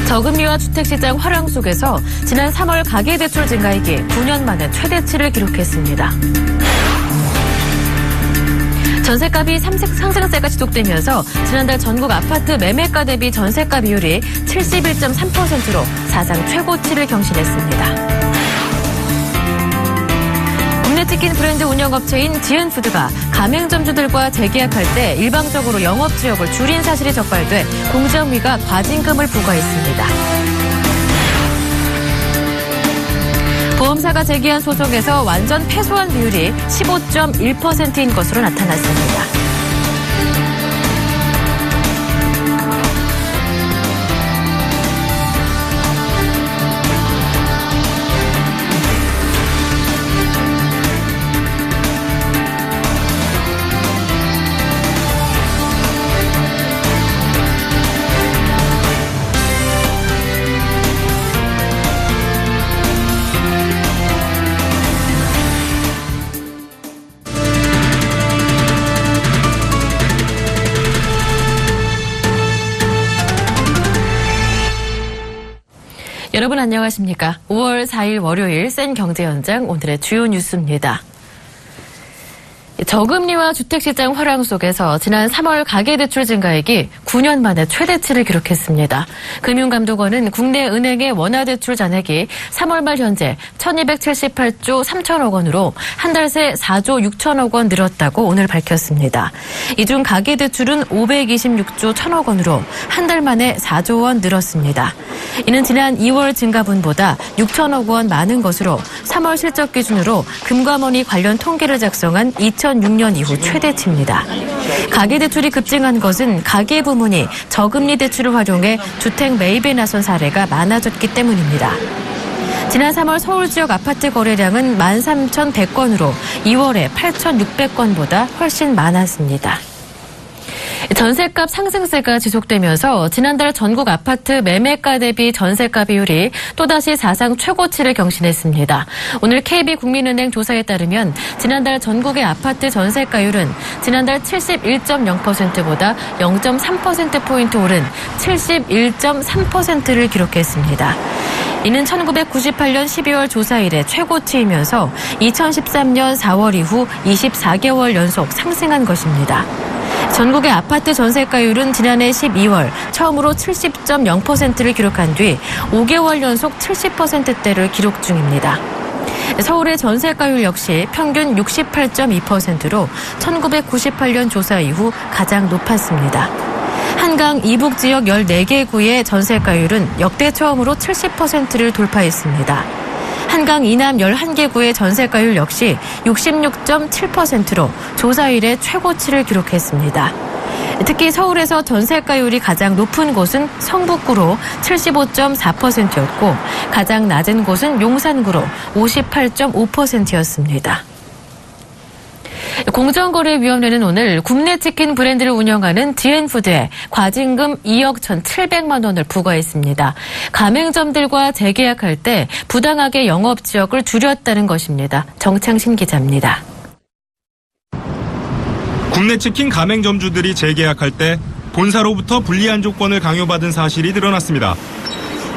저금리와 주택시장 화랑 속에서 지난 3월 가계대출 증가액이 9년 만에 최대치를 기록했습니다. 전셋값이 상승세가 지속되면서 지난달 전국 아파트 매매가 대비 전셋가 비율이 71.3%로 사상 최고치를 경신했습니다. 국내 치킨 브랜드 운영업체인 지은푸드가 가맹점주들과 재계약할 때 일방적으로 영업지역을 줄인 사실이 적발돼 공정위가 과징금을 부과했습니다. 보험사가 제기한 소송에서 완전 패소한 비율이 15.1%인 것으로 나타났습니다. 여러분 안녕하십니까? 5월 4일 월요일 센 경제 현장 오늘의 주요 뉴스입니다. 저금리와 주택시장 화랑 속에서 지난 3월 가계대출 증가액이 9년 만에 최대치를 기록했습니다. 금융감독원은 국내 은행의 원화대출 잔액이 3월 말 현재 1278조 3천억 원으로 한 달 새 4조 6천억 원 늘었다고 오늘 밝혔습니다. 이 중 가계대출은 526조 1천억 원으로 한 달 만에 4조 원 늘었습니다. 이는 지난 2월 증가분보다 6천억 원 많은 것으로 3월 실적 기준으로 금감원이 관련 통계를 작성한 2006년 이후 최대치입니다. 가계대출이 급증한 것은 가계부문이 저금리 대출을 활용해 주택 매입에 나선 사례가 많아졌기 때문입니다. 지난 3월 서울 지역 아파트 거래량은 13,100건으로 2월에 8,600건보다 훨씬 많았습니다. 전셋값 상승세가 지속되면서 지난달 전국 아파트 매매가 대비 전셋가 비율이 또다시 사상 최고치를 경신했습니다. 오늘 KB국민은행 조사에 따르면 지난달 전국의 아파트 전셋가율은 지난달 71.0%보다 0.3%포인트 오른 71.3%를 기록했습니다. 이는 1998년 12월 조사 이래 최고치이면서 2013년 4월 이후 24개월 연속 상승한 것입니다. 전국의 아파트 전셋가율은 지난해 12월 처음으로 70.0%를 기록한 뒤 5개월 연속 70%대를 기록 중입니다. 서울의 전셋가율 역시 평균 68.2%로 1998년 조사 이후 가장 높았습니다. 한강 이북 지역 14개 구의 전셋가율은 역대 처음으로 70%를 돌파했습니다. 한강 이남 11개 구의 전셋가율 역시 66.7%로 조사 이래 최고치를 기록했습니다. 특히 서울에서 전셋가율이 가장 높은 곳은 성북구로 75.4%였고 가장 낮은 곳은 용산구로 58.5%였습니다. 공정거래위원회는 오늘 국내 치킨 브랜드를 운영하는 지엔푸드에 과징금 2억 1,700만 원을 부과했습니다. 가맹점들과 재계약할 때 부당하게 영업지역을 줄였다는 것입니다. 정창신 기자입니다. 국내 치킨 가맹점주들이 재계약할 때 본사로부터 불리한 조건을 강요받은 사실이 드러났습니다.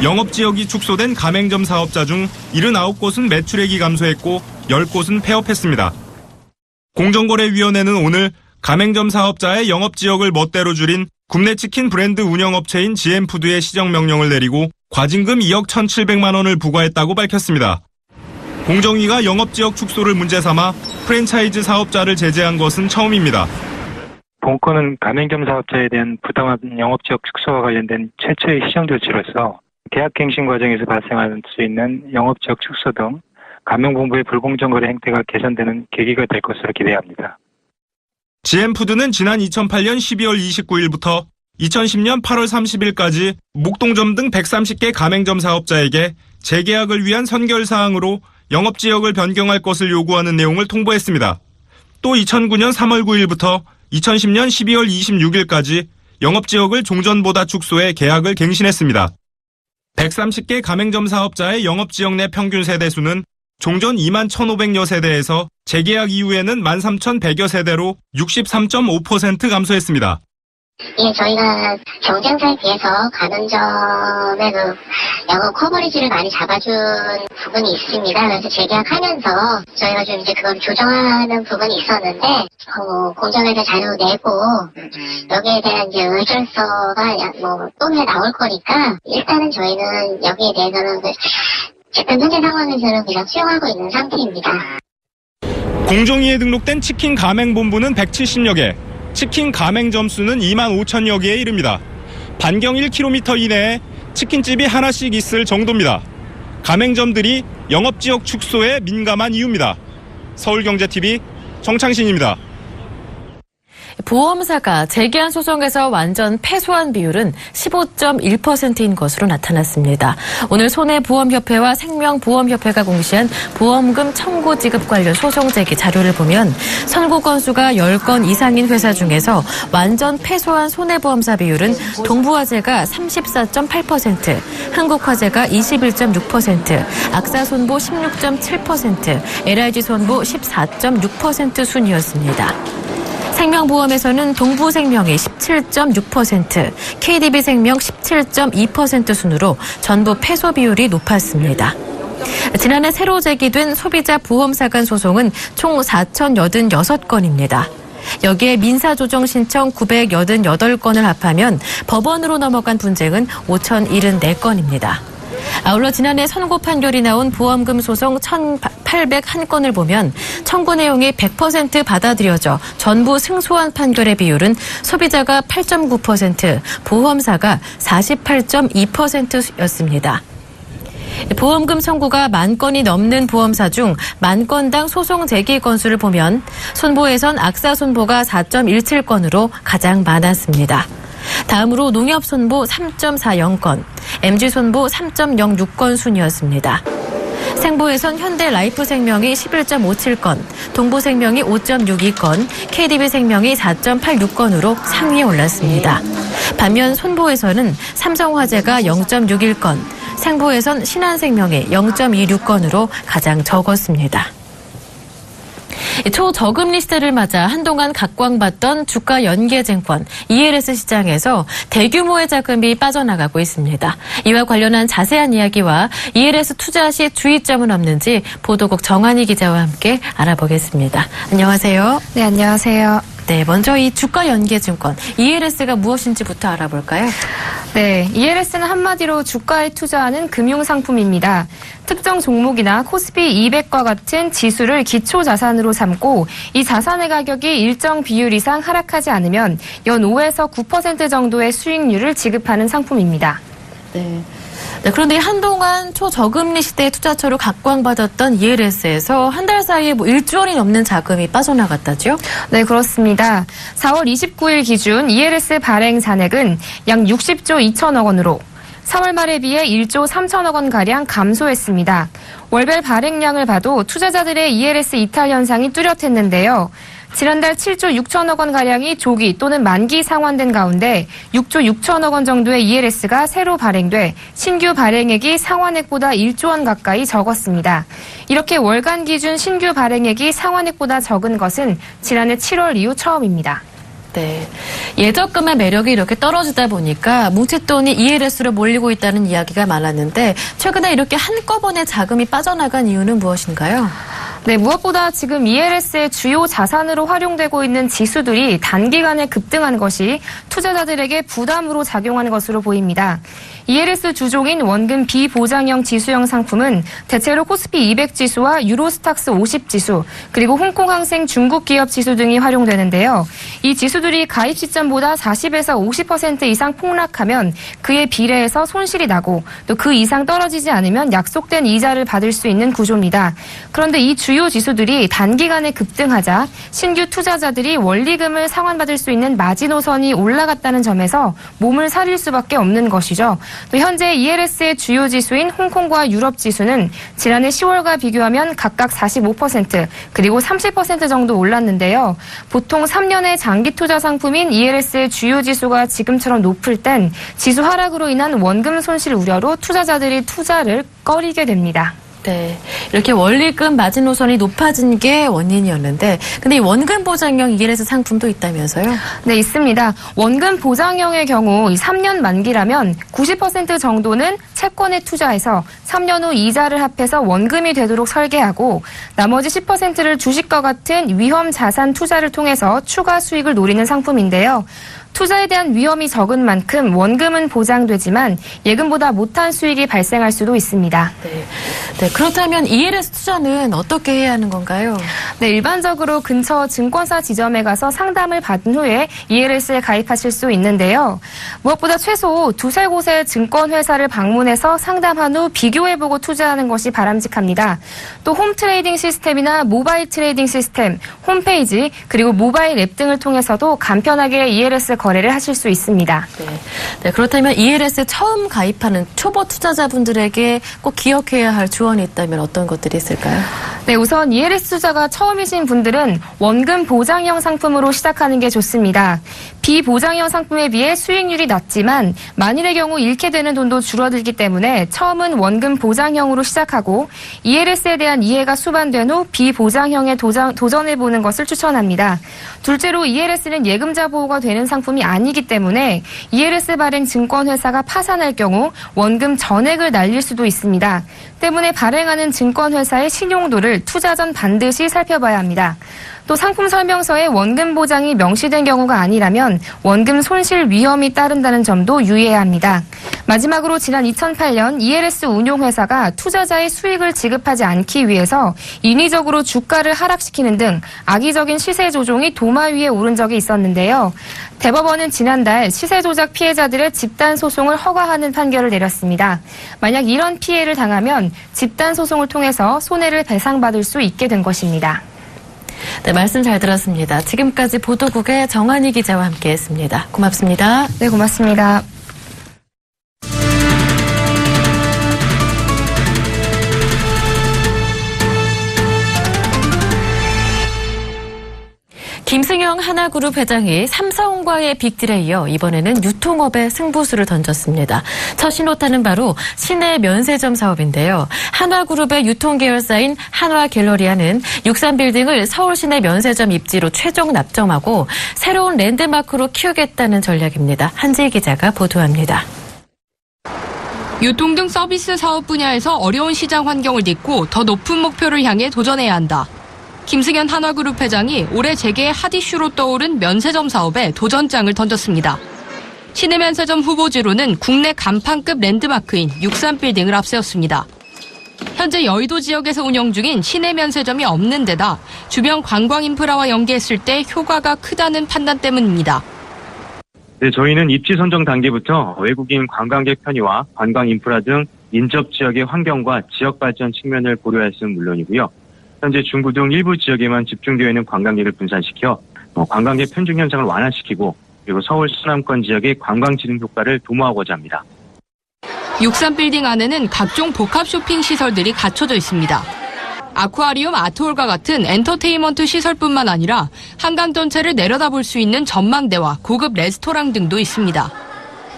영업지역이 축소된 가맹점 사업자 중 79곳은 매출액이 감소했고 10곳은 폐업했습니다. 공정거래위원회는 오늘 가맹점 사업자의 영업지역을 멋대로 줄인 국내 치킨 브랜드 운영업체인 지엔푸드에 시정명령을 내리고 과징금 2억 1,700만 원을 부과했다고 밝혔습니다. 공정위가 영업지역 축소를 문제 삼아 프랜차이즈 사업자를 제재한 것은 처음입니다. 본건은 가맹점 사업자에 대한 부당한 영업지역 축소와 관련된 최초의 시정 조치로서 계약갱신 과정에서 발생할 수 있는 영업지역 축소 등 가맹본부의 불공정 거래 행태가 개선되는 계기가 될 것으로 기대합니다. 지엔푸드는 지난 2008년 12월 29일부터 2010년 8월 30일까지 목동점 등 130개 가맹점 사업자에게 재계약을 위한 선결사항으로 영업지역을 변경할 것을 요구하는 내용을 통보했습니다. 또 2009년 3월 9일부터 2010년 12월 26일까지 영업지역을 종전보다 축소해 계약을 갱신했습니다. 130개 가맹점 사업자의 영업지역 내 평균 세대수는 종전 2만 1,500여 세대에서 재계약 이후에는 13,100여 세대로 63.5% 감소했습니다. 예, 저희가 경쟁사에 비해서 가맹점의 영업 커버리지를 많이 잡아준 부분이 있습니다. 그래서 재계약하면서 저희가 좀 이제 그걸 조정하는 부분이 있었는데, 공정회계 자료 내고, 여기에 대한 이제 의결서가 또 나올 거니까, 일단은 저희는 여기에 대해서는 지금 현재 상황에서는 그냥 수용하고 있는 상태입니다. 공정위에 등록된 치킨 가맹본부는 170여 개, 치킨 가맹점 수는 2만 5천여 개에 이릅니다. 반경 1km 이내에 치킨집이 하나씩 있을 정도입니다. 가맹점들이 영업지역 축소에 민감한 이유입니다. 서울경제TV 정창신입니다. 보험사가 재계약 소송에서 완전 패소한 비율은 15.1%인 것으로 나타났습니다. 오늘 손해보험협회와 생명보험협회가 공시한 보험금 청구 지급 관련 소송 제기 자료를 보면 선고 건수가 10건 이상인 회사 중에서 완전 패소한 손해보험사 비율은 동부화재가 34.8%, 흥국화재가 21.6%, 악사손보 16.7%, LIG손보 14.6% 순이었습니다. 생명보험에서는 동부생명이 17.6%, KDB생명 17.2% 순으로 전부 패소 비율이 높았습니다. 지난해 새로 제기된 소비자 보험사 간 소송은 총 4,086건입니다. 여기에 민사조정 신청 988건을 합하면 법원으로 넘어간 분쟁은 5,074건입니다. 아울러 지난해 선고 판결이 나온 보험금 소송 1,801건을 보면 청구 내용이 100% 받아들여져 전부 승소한 판결의 비율은 소비자가 8.9%, 보험사가 48.2%였습니다. 보험금 청구가 10,000건이 넘는 보험사 중 10,000건당 소송 제기 건수를 보면 손보에선 악사손보가 4.17건으로 가장 많았습니다. 다음으로 농협손보 3.40건, MG손보 3.06건 순이었습니다. 생보에선 현대라이프생명이 11.57건, 동부생명이 5.62건, KDB생명이 4.86건으로 상위에 올랐습니다. 반면 손보에서는 삼성화재가 0.61건, 생보에선 신한생명이 0.26건으로 가장 적었습니다. 초저금리 시대를 맞아 한동안 각광받던 주가 연계증권 ELS 시장에서 대규모의 자금이 빠져나가고 있습니다. 이와 관련한 자세한 이야기와 ELS 투자 시 주의점은 없는지 보도국 정한희 기자와 함께 알아보겠습니다. 안녕하세요. 네, 안녕하세요. 네, 먼저 이 주가 연계증권 ELS가 무엇인지부터 알아볼까요? 네, ELS는 한마디로 주가에 투자하는 금융상품입니다. 특정 종목이나 코스피 200과 같은 지수를 기초 자산으로 삼고 이 자산의 가격이 일정 비율 이상 하락하지 않으면 연 5에서 9% 정도의 수익률을 지급하는 상품입니다. 네. 네, 그런데 한동안 초저금리 시대의 투자처로 각광받았던 ELS에서 한 달 사이에 1조 원이 넘는 자금이 빠져나갔다죠? 네, 그렇습니다. 4월 29일 기준 ELS 발행 잔액은 약 60조 2천억 원으로 3월 말에 비해 1조 3천억 원가량 감소했습니다. 월별 발행량을 봐도 투자자들의 ELS 이탈 현상이 뚜렷했는데요. 지난달 7조 6천억 원가량이 조기 또는 만기 상환된 가운데 6조 6천억 원 정도의 ELS가 새로 발행돼 신규 발행액이 상환액보다 1조 원 가까이 적었습니다. 이렇게 월간 기준 신규 발행액이 상환액보다 적은 것은 지난해 7월 이후 처음입니다. 네. 예적금의 매력이 이렇게 떨어지다 보니까 뭉칫돈이 ELS로 몰리고 있다는 이야기가 많았는데 최근에 이렇게 한꺼번에 자금이 빠져나간 이유는 무엇인가요? 네, 무엇보다 지금 ELS의 주요 자산으로 활용되고 있는 지수들이 단기간에 급등한 것이 투자자들에게 부담으로 작용한 것으로 보입니다. ELS 주종인 원금 비보장형 지수형 상품은 대체로 코스피 200 지수와 유로스탁스 50 지수, 그리고 홍콩항생 중국 기업 지수 등이 활용되는데요. 이 지수들이 가입 시점보다 40에서 50% 이상 폭락하면 그에 비례해서 손실이 나고 또 그 이상 떨어지지 않으면 약속된 이자를 받을 수 있는 구조입니다. 그런데 이 주요 지수들이 단기간에 급등하자 신규 투자자들이 원리금을 상환받을 수 있는 마지노선이 올라갔다는 점에서 몸을 사릴 수밖에 없는 것이죠. 또 현재 ELS의 주요 지수인 홍콩과 유럽 지수는 지난해 10월과 비교하면 각각 45% 그리고 30% 정도 올랐는데요. 보통 3년의 장기 투자 상품인 ELS의 주요 지수가 지금처럼 높을 땐 지수 하락으로 인한 원금 손실 우려로 투자자들이 투자를 꺼리게 됩니다. 네. 이렇게 원리금 마지노선이 높아진 게 원인이었는데, 근데 이 원금 보장형 ELS 상품도 있다면서요? 네, 있습니다. 원금 보장형의 경우 이 3년 만기라면 90% 정도는 채권에 투자해서 3년 후 이자를 합해서 원금이 되도록 설계하고 나머지 10%를 주식과 같은 위험 자산 투자를 통해서 추가 수익을 노리는 상품인데요. 투자에 대한 위험이 적은 만큼 원금은 보장되지만 예금보다 못한 수익이 발생할 수도 있습니다. 네. 네. 그렇다면 ELS 투자는 어떻게 해야 하는 건가요? 네, 일반적으로 근처 증권사 지점에 가서 상담을 받은 후에 ELS에 가입하실 수 있는데요. 무엇보다 최소 2-3곳의 증권회사를 방문해서 상담한 후 비교해보고 투자하는 것이 바람직합니다. 또 홈트레이딩 시스템이나 모바일 트레이딩 시스템, 홈페이지, 그리고 모바일 앱 등을 통해서도 간편하게 ELS 거래를 하실 수 있습니다. 네. 네. 그렇다면 ELS에 처음 가입하는 초보 투자자분들에게 꼭 기억해야 할 조언이 있다면 어떤 것들이 있을까요? 네, 우선 ELS 투자가 처음이신 분들은 원금 보장형 상품으로 시작하는 게 좋습니다. 비보장형 상품에 비해 수익률이 낮지만 만일의 경우 잃게 되는 돈도 줄어들기 때문에 처음은 원금 보장형으로 시작하고 ELS에 대한 이해가 수반된 후 비보장형에 도전해보는 것을 추천합니다. 둘째로 ELS는 예금자 보호가 되는 상품이 아니기 때문에 ELS 발행 증권회사가 파산할 경우 원금 전액을 날릴 수도 있습니다. 때문에 발행하는 증권회사의 신용도를 투자 전 반드시 살펴봐야 합니다. 또 상품 설명서에 원금 보장이 명시된 경우가 아니라면 원금 손실 위험이 따른다는 점도 유의해야 합니다. 마지막으로 지난 2008년 ELS 운용회사가 투자자의 수익을 지급하지 않기 위해서 인위적으로 주가를 하락시키는 등 악의적인 시세 조종이 도마 위에 오른 적이 있었는데요. 대법원은 지난달 시세 조작 피해자들의 집단 소송을 허가하는 판결을 내렸습니다. 만약 이런 피해를 당하면 집단 소송을 통해서 손해를 배상받을 수 있게 된 것입니다. 네, 말씀 잘 들었습니다. 지금까지 보도국의 정한희 기자와 함께했습니다. 고맙습니다. 네, 고맙습니다. 김승영 하나그룹 회장이 삼성과의 빅딜에 이어 이번에는 유통업에 승부수를 던졌습니다. 첫 신호탄은 바로 시내 면세점 사업인데요. 하나그룹의 유통계열사인 한화갤러리아는 63빌딩을 서울 시내 면세점 입지로 최종 납점하고 새로운 랜드마크로 키우겠다는 전략입니다. 한지희 기자가 보도합니다. 유통 등 서비스 사업 분야에서 어려운 시장 환경을 딛고 더 높은 목표를 향해 도전해야 한다. 김승현 한화그룹 회장이 올해 재계의 핫이슈로 떠오른 면세점 사업에 도전장을 던졌습니다. 시내 면세점 후보지로는 국내 간판급 랜드마크인 63빌딩을 앞세웠습니다. 현재 여의도 지역에서 운영 중인 시내 면세점이 없는 데다 주변 관광 인프라와 연계했을 때 효과가 크다는 판단 때문입니다. 네, 저희는 입지 선정 단계부터 외국인 관광객 편의와 관광 인프라 등 인접 지역의 환경과 지역 발전 측면을 고려했음은 물론이고요. 현재 중구 등 일부 지역에만 집중되어 있는 관광객을 분산시켜 관광객 편중 현상을 완화시키고 그리고 서울 수남권 지역의 관광 진흥 효과를 도모하고자 합니다. 63빌딩 안에는 각종 복합 쇼핑 시설들이 갖춰져 있습니다. 아쿠아리움 아트홀과 같은 엔터테인먼트 시설뿐만 아니라 한강 전체를 내려다볼 수 있는 전망대와 고급 레스토랑 등도 있습니다.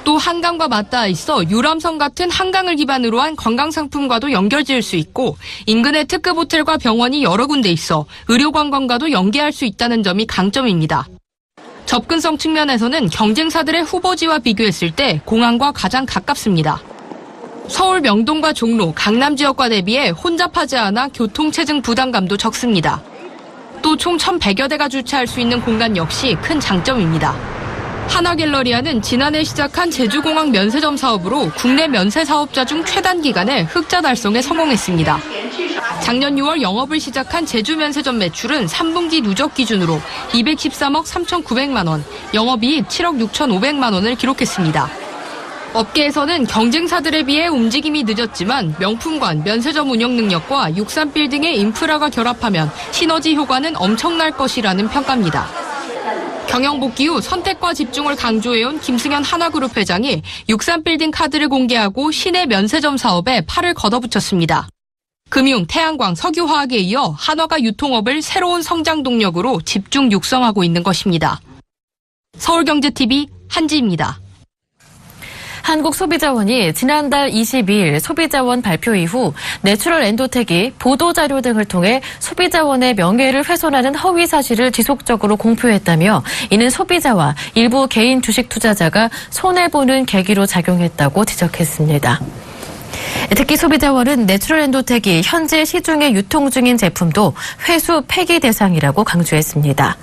또 한강과 맞닿아 있어 유람선 같은 한강을 기반으로 한 관광상품과도 연결지을 수 있고 인근에 특급 호텔과 병원이 여러 군데 있어 의료관광과도 연계할 수 있다는 점이 강점입니다. 접근성 측면에서는 경쟁사들의 후보지와 비교했을 때 공항과 가장 가깝습니다. 서울 명동과 종로, 강남 지역과 대비해 혼잡하지 않아 교통체증 부담감도 적습니다. 또 총 1,100여 대가 주차할 수 있는 공간 역시 큰 장점입니다. 한화갤러리아는 지난해 시작한 제주공항 면세점 사업으로 국내 면세 사업자 중 최단 기간에 흑자 달성에 성공했습니다. 작년 6월 영업을 시작한 제주 면세점 매출은 3분기 누적 기준으로 213억 3,900만 원, 영업이익 7억 6,500만 원을 기록했습니다. 업계에서는 경쟁사들에 비해 움직임이 늦었지만 명품관, 면세점 운영 능력과 63빌딩의 인프라가 결합하면 시너지 효과는 엄청날 것이라는 평가입니다. 경영 복귀 후 선택과 집중을 강조해온 김승현 한화그룹 회장이 63빌딩 카드를 공개하고 시내 면세점 사업에 팔을 걷어붙였습니다. 금융, 태양광, 석유화학에 이어 한화가 유통업을 새로운 성장 동력으로 집중 육성하고 있는 것입니다. 서울경제TV 한지입니다. 한국소비자원이 지난달 22일 소비자원 발표 이후 내추럴 엔도텍이 보도자료 등을 통해 소비자원의 명예를 훼손하는 허위 사실을 지속적으로 공표했다며 이는 소비자와 일부 개인 주식 투자자가 손해보는 계기로 작용했다고 지적했습니다. 특히 소비자원은 내추럴 엔도텍이 현재 시중에 유통 중인 제품도 회수 폐기 대상이라고 강조했습니다.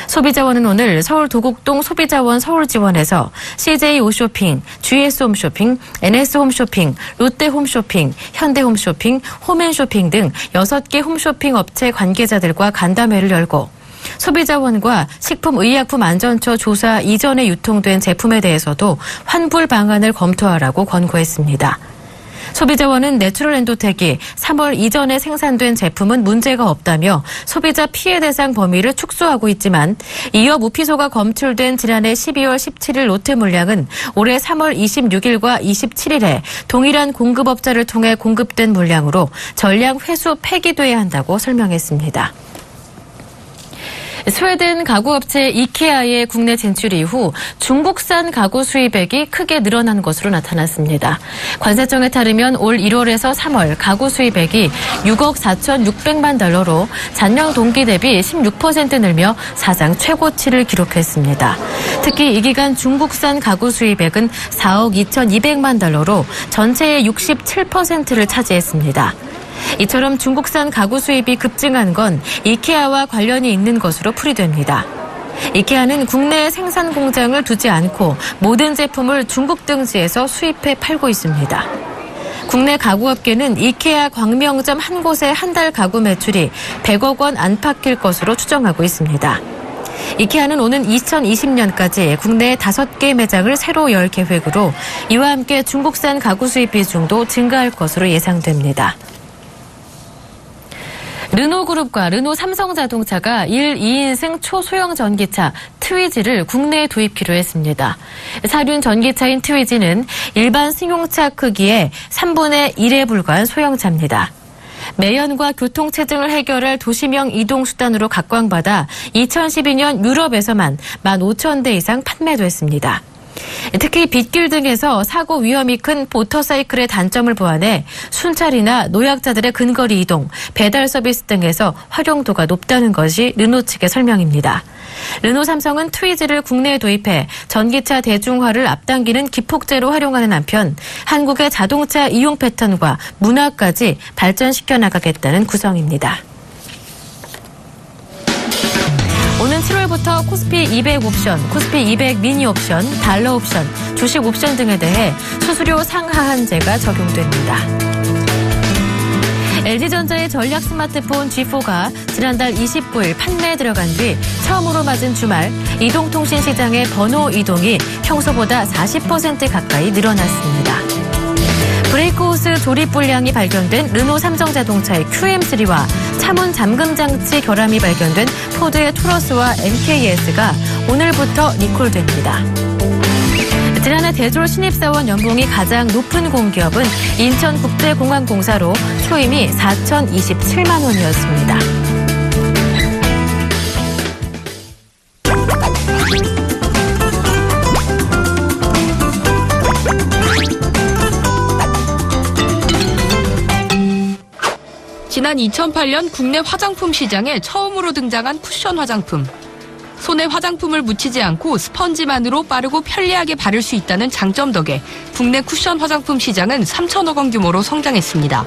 소비자원은 오늘 서울 도곡동 소비자원 서울지원에서 CJ 홈쇼핑, GS 홈쇼핑, NS 홈쇼핑, 롯데 홈쇼핑, 현대 홈쇼핑, 홈앤쇼핑 등 6개 홈쇼핑 업체 관계자들과 간담회를 열고 소비자원과 식품의약품안전처 조사 이전에 유통된 제품에 대해서도 환불 방안을 검토하라고 권고했습니다. 소비자원은 내추럴 엔도텍이 3월 이전에 생산된 제품은 문제가 없다며 소비자 피해 대상 범위를 축소하고 있지만 이어 무피소가 검출된 지난해 12월 17일 롯데 물량은 올해 3월 26일과 27일에 동일한 공급업자를 통해 공급된 물량으로 전량 회수 폐기돼야 한다고 설명했습니다. 스웨덴 가구업체 이케아의 국내 진출 이후 중국산 가구 수입액이 크게 늘어난 것으로 나타났습니다. 관세청에 따르면 올 1월에서 3월 가구 수입액이 6억 4,600만 달러로 전년 동기 대비 16% 늘며 사상 최고치를 기록했습니다. 특히 이 기간 중국산 가구 수입액은 4억 2,200만 달러로 전체의 67%를 차지했습니다. 이처럼 중국산 가구 수입이 급증한 건 이케아와 관련이 있는 것으로 풀이됩니다. 이케아는 국내 생산 공장을 두지 않고 모든 제품을 중국 등지에서 수입해 팔고 있습니다. 국내 가구업계는 이케아 광명점 한 곳의 한 달 가구 매출이 100억 원 안팎일 것으로 추정하고 있습니다. 이케아는 오는 2020년까지 국내 5개 매장을 새로 열 계획으로 이와 함께 중국산 가구 수입 비중도 증가할 것으로 예상됩니다. 르노그룹과 르노 삼성자동차가 1, 2인승 초소형 전기차 트위지를 국내에 도입키로 했습니다. 사륜 전기차인 트위지는 일반 승용차 크기의 3분의 1에 불과한 소형차입니다. 매연과 교통체증을 해결할 도시명 이동수단으로 각광받아 2012년 유럽에서만 15,000대 이상 판매됐습니다. 특히 빗길 등에서 사고 위험이 큰 모터사이클의 단점을 보완해 순찰이나 노약자들의 근거리 이동, 배달 서비스 등에서 활용도가 높다는 것이 르노 측의 설명입니다. 르노 삼성은 트위지를 국내에 도입해 전기차 대중화를 앞당기는 기폭제로 활용하는 한편 한국의 자동차 이용 패턴과 문화까지 발전시켜 나가겠다는 구성입니다. 오는 7월부터 코스피 200 옵션, 코스피 200 미니 옵션, 달러 옵션, 주식 옵션 등에 대해 수수료 상하한제가 적용됩니다. LG전자의 전략 스마트폰 G4가 지난달 29일 판매에 들어간 뒤 처음으로 맞은 주말 이동통신 시장의 번호 이동이 평소보다 40% 가까이 늘어났습니다. 브레이크호스 조립 불량이 발견된 르노 삼성자동차의 QM3와 차문 잠금 장치 결함이 발견된 포드의 토러스와 MKS가 오늘부터 리콜됩니다. 지난해 대졸 신입사원 연봉이 가장 높은 공기업은 인천국제공항공사로 초임이 4,027만 원이었습니다. 지난 2008년 국내 화장품 시장에 처음으로 등장한 쿠션 화장품. 손에 화장품을 묻히지 않고 스펀지만으로 빠르고 편리하게 바를 수 있다는 장점 덕에 국내 쿠션 화장품 시장은 3천억 원 규모로 성장했습니다.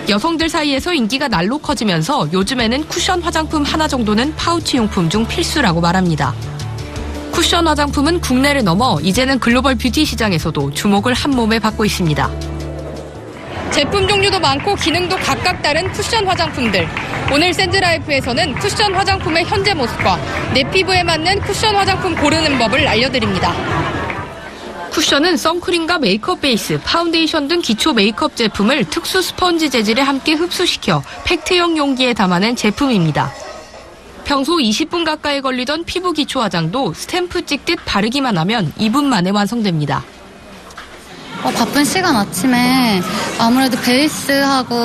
여성들 사이에서 인기가 날로 커지면서 요즘에는 쿠션 화장품 하나 정도는 파우치 용품 중 필수라고 말합니다. 쿠션 화장품은 국내를 넘어 이제는 글로벌 뷰티 시장에서도 주목을 한몸에 받고 있습니다. 제품 종류도 많고 기능도 각각 다른 쿠션 화장품들. 오늘 샌드라이프에서는 쿠션 화장품의 현재 모습과 내 피부에 맞는 쿠션 화장품 고르는 법을 알려드립니다. 쿠션은 선크림과 메이크업 베이스, 파운데이션 등 기초 메이크업 제품을 특수 스펀지 재질에 함께 흡수시켜 팩트형 용기에 담아낸 제품입니다. 평소 20분 가까이 걸리던 피부 기초 화장도 스탬프 찍듯 바르기만 하면 2분 만에 완성됩니다. 바쁜 시간 아침에 아무래도 베이스하고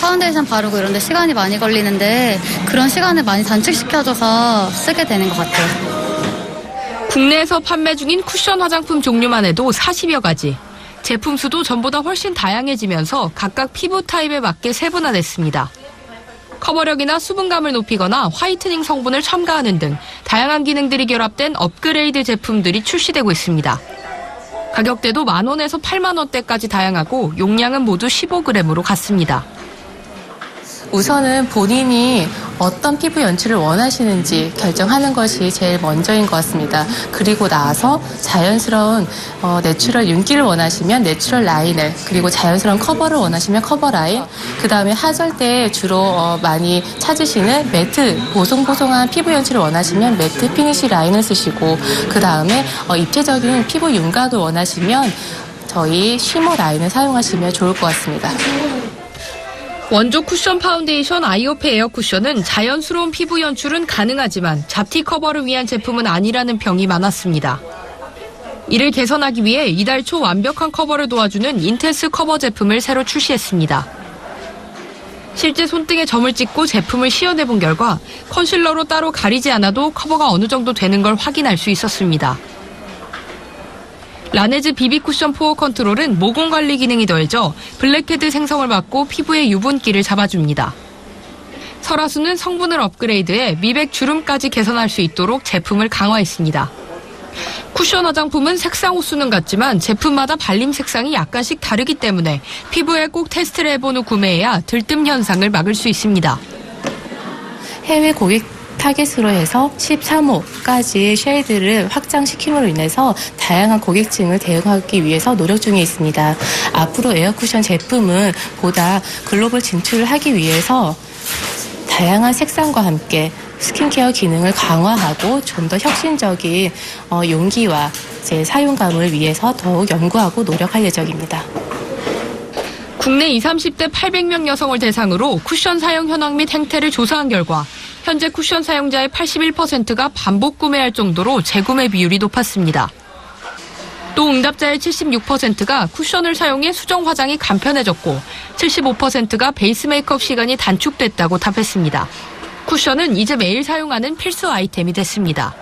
파운데이션 바르고 이런데 시간이 많이 걸리는데 그런 시간을 많이 단축시켜줘서 쓰게 되는 것 같아요. 국내에서 판매 중인 쿠션 화장품 종류만 해도 40여 가지. 제품 수도 전보다 훨씬 다양해지면서 각각 피부 타입에 맞게 세분화됐습니다. 커버력이나 수분감을 높이거나 화이트닝 성분을 첨가하는 등 다양한 기능들이 결합된 업그레이드 제품들이 출시되고 있습니다. 가격대도 10,000원에서 80,000원대까지 다양하고 용량은 모두 15g으로 같습니다. 우선은 본인이 어떤 피부 연출을 원하시는지 결정하는 것이 제일 먼저인 것 같습니다. 그리고 나서 자연스러운 내추럴 윤기를 원하시면 내추럴 라인을, 그리고 자연스러운 커버를 원하시면 커버 라인, 그 다음에 하절 때 주로 많이 찾으시는 매트, 보송보송한 피부 연출을 원하시면 매트 피니쉬 라인을 쓰시고, 그 다음에 입체적인 피부 윤곽을 원하시면 저희 쉬머 라인을 사용하시면 좋을 것 같습니다. 원조 쿠션 파운데이션 아이오페 에어 쿠션은 자연스러운 피부 연출은 가능하지만 잡티 커버를 위한 제품은 아니라는 평이 많았습니다. 이를 개선하기 위해 이달 초 완벽한 커버를 도와주는 인텐스 커버 제품을 새로 출시했습니다. 실제 손등에 점을 찍고 제품을 시연해본 결과 컨실러로 따로 가리지 않아도 커버가 어느 정도 되는 걸 확인할 수 있었습니다. 라네즈 비비 쿠션 포어 컨트롤은 모공 관리 기능이 더해져 블랙헤드 생성을 막고 피부의 유분기를 잡아줍니다. 설화수는 성분을 업그레이드해 미백 주름까지 개선할 수 있도록 제품을 강화했습니다. 쿠션 화장품은 색상 호수는 같지만 제품마다 발림 색상이 약간씩 다르기 때문에 피부에 꼭 테스트를 해본 후 구매해야 들뜸 현상을 막을 수 있습니다. 해외 고객 타겟으로 해서 13호까지 쉐이드를 확장시킴으로 인해서 다양한 고객층을 대응하기 위해서 노력 중에 있습니다. 앞으로 에어쿠션 제품은 보다 글로벌 진출을 하기 위해서 다양한 색상과 함께 스킨케어 기능을 강화하고 좀 더 혁신적인 용기와 제 사용감을 위해서 더욱 연구하고 노력할 예정입니다. 국내 20, 30대 800명 여성을 대상으로 쿠션 사용 현황 및 행태를 조사한 결과 현재 쿠션 사용자의 81%가 반복 구매할 정도로 재구매 비율이 높았습니다. 또 응답자의 76%가 쿠션을 사용해 수정 화장이 간편해졌고 75%가 베이스 메이크업 시간이 단축됐다고 답했습니다. 쿠션은 이제 매일 사용하는 필수 아이템이 됐습니다.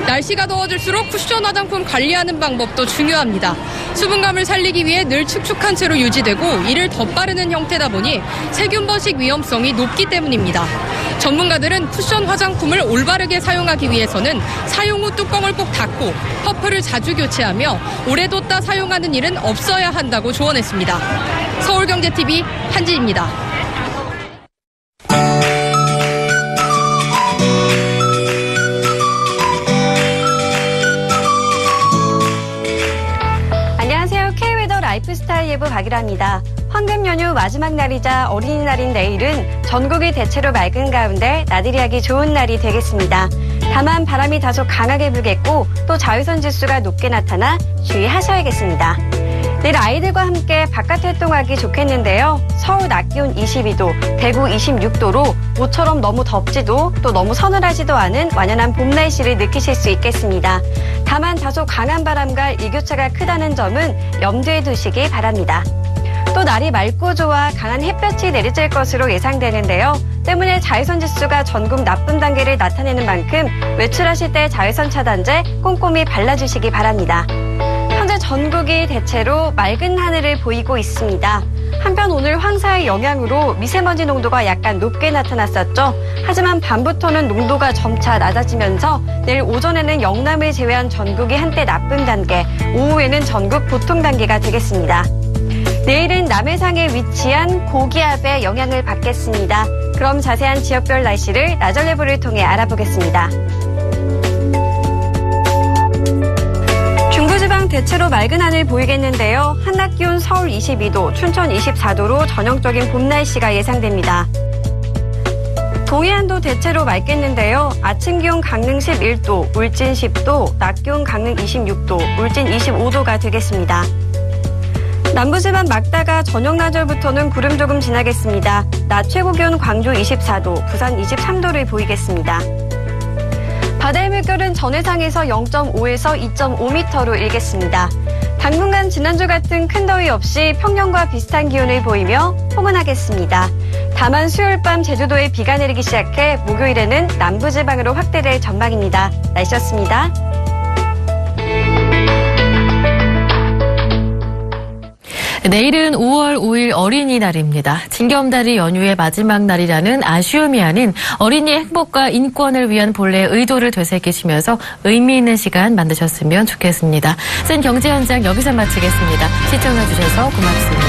날씨가 더워질수록 쿠션 화장품 관리하는 방법도 중요합니다. 수분감을 살리기 위해 늘 축축한 채로 유지되고 이를 덧바르는 형태다 보니 세균 번식 위험성이 높기 때문입니다. 전문가들은 쿠션 화장품을 올바르게 사용하기 위해서는 사용 후 뚜껑을 꼭 닫고 퍼프를 자주 교체하며 오래 뒀다 사용하는 일은 없어야 한다고 조언했습니다. 서울경제TV 한지입니다. 라이프스타일 예보 박일아입니다. 황금 연휴 마지막 날이자 어린이날인 내일은 전국이 대체로 맑은 가운데 나들이 하기 좋은 날이 되겠습니다. 다만 바람이 다소 강하게 불겠고 또 자외선 지수가 높게 나타나 주의하셔야겠습니다. 내일 아이들과 함께 바깥 활동하기 좋겠는데요. 서울 낮 기온 22도, 대구 26도로 모처럼 너무 덥지도 또 너무 서늘하지도 않은 완연한 봄 날씨를 느끼실 수 있겠습니다. 다만 다소 강한 바람과 일교차가 크다는 점은 염두에 두시기 바랍니다. 또 날이 맑고 좋아 강한 햇볕이 내리쬐 것으로 예상되는데요. 때문에 자외선 지수가 전국 나쁨 단계를 나타내는 만큼 외출하실 때 자외선 차단제 꼼꼼히 발라주시기 바랍니다. 현재 전국이 대체로 맑은 하늘을 보이고 있습니다. 한편 오늘 황사의 영향으로 미세먼지 농도가 약간 높게 나타났었죠. 하지만 밤부터는 농도가 점차 낮아지면서 내일 오전에는 영남을 제외한 전국이 한때 나쁨 단계, 오후에는 전국 보통 단계가 되겠습니다. 내일은 남해상에 위치한 고기압의 영향을 받겠습니다. 그럼 자세한 지역별 날씨를 나절 예보를 통해 알아보겠습니다. 중부지방 대체로 맑은 하늘 보이겠는데요. 한낮 기온 서울 22도, 춘천 24도로 전형적인 봄 날씨가 예상됩니다. 동해안도 대체로 맑겠는데요. 아침 기온 강릉 11도, 울진 10도, 낮 기온 강릉 26도, 울진 25도가 되겠습니다. 남부지방 막다가 저녁 낮절부터는 구름 조금 지나겠습니다. 낮 최고 기온 광주 24도, 부산 23도를 보이겠습니다. 바다의 물결은 전해상에서 0.5에서 2.5m로 일겠습니다. 당분간 지난주 같은 큰 더위 없이 평년과 비슷한 기온을 보이며 포근하겠습니다. 다만 수요일 밤 제주도에 비가 내리기 시작해 목요일에는 남부지방으로 확대될 전망입니다. 날씨였습니다. 내일은 5월 5일 어린이날입니다. 징검다리 연휴의 마지막 날이라는 아쉬움이 아닌 어린이의 행복과 인권을 위한 본래의 의도를 되새기시면서 의미 있는 시간 만드셨으면 좋겠습니다. 센 경제 현장 여기서 마치겠습니다. 시청해주셔서 고맙습니다.